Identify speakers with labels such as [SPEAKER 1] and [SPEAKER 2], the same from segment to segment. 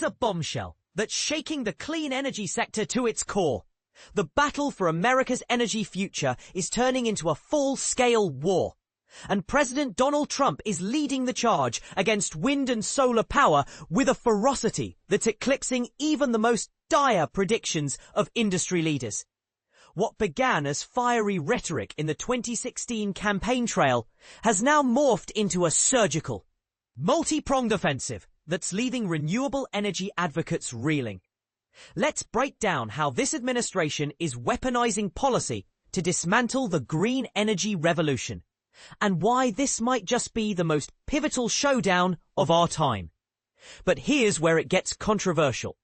[SPEAKER 1] Here's a bombshell that's shaking the clean energy sector to its core. The battle for America's energy future is turning into a full-scale war. And President Donald Trump is leading the charge against wind and solar power with a ferocity that's eclipsing even the most dire predictions of industry leaders. What began as fiery rhetoric in the 2016 campaign trail has now morphed into a surgical, multi-pronged offensive that's leaving renewable energy advocates reeling. Let's break down how this administration is weaponizing policy to dismantle the green energy revolution, and why this might just be the most pivotal showdown of our time. But here's where it gets controversial.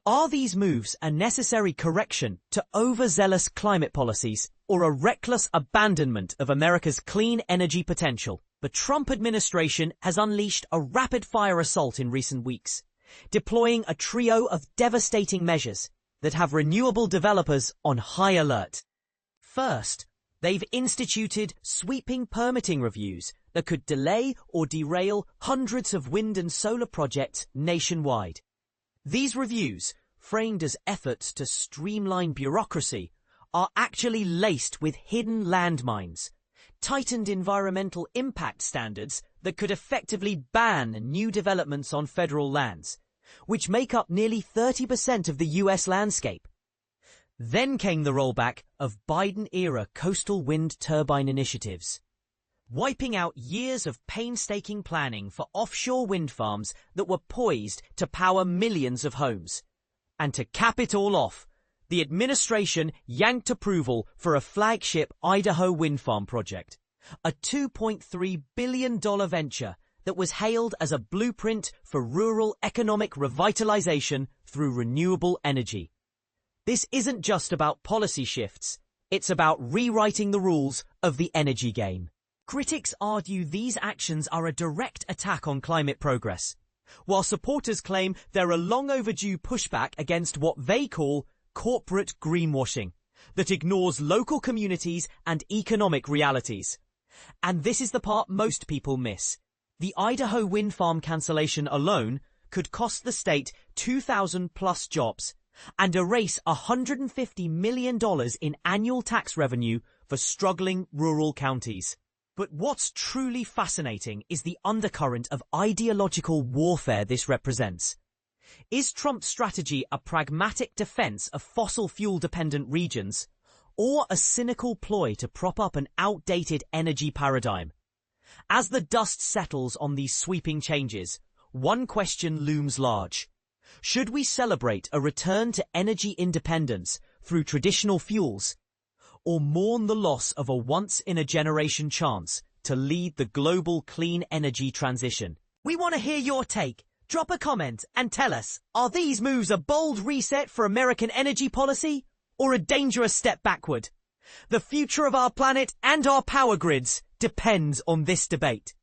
[SPEAKER 1] Are these moves a necessary correction to overzealous climate policies or a reckless abandonment of America's clean energy potential? The Trump administration has unleashed a rapid-fire assault in recent weeks, deploying a trio of devastating measures that have renewable developers on high alert. First, they've instituted sweeping permitting reviews that could delay or derail hundreds of wind and solar projects nationwide. These reviews, framed as efforts to streamline bureaucracy, are actually laced with hidden landmines, tightened environmental impact standards that could effectively ban new developments on federal lands, which make up nearly 30% of the US landscape. Then came the rollback of Biden-era coastal wind turbine initiatives, wiping out years of painstaking planning for offshore wind farms that were poised to power millions of homes. And to cap it all off, the administration yanked approval for a flagship Idaho wind farm project, a $2.3 billion venture that was hailed as a blueprint for rural economic revitalization through renewable energy. This isn't just about policy shifts, it's about rewriting the rules of the energy game. Critics argue these actions are a direct attack on climate progress, while supporters claim they're a long overdue pushback against what they call corporate greenwashing that ignores local communities and economic realities. And this is the part most people miss. The Idaho wind farm cancellation alone could cost the state 2,000 plus jobs and erase $150 million in annual tax revenue for struggling rural counties. But what's truly fascinating is the undercurrent of ideological warfare this represents. Is Trump's strategy a pragmatic defense of fossil fuel-dependent regions, or a cynical ploy to prop up an outdated energy paradigm? As the dust settles on these sweeping changes, one question looms large. Should we celebrate a return to energy independence through traditional fuels, or mourn the loss of a once-in-a-generation chance to lead the global clean energy transition? We want to hear your take. Drop a comment and tell us, are these moves a bold reset for American energy policy or a dangerous step backward? The future of our planet and our power grids depends on this debate.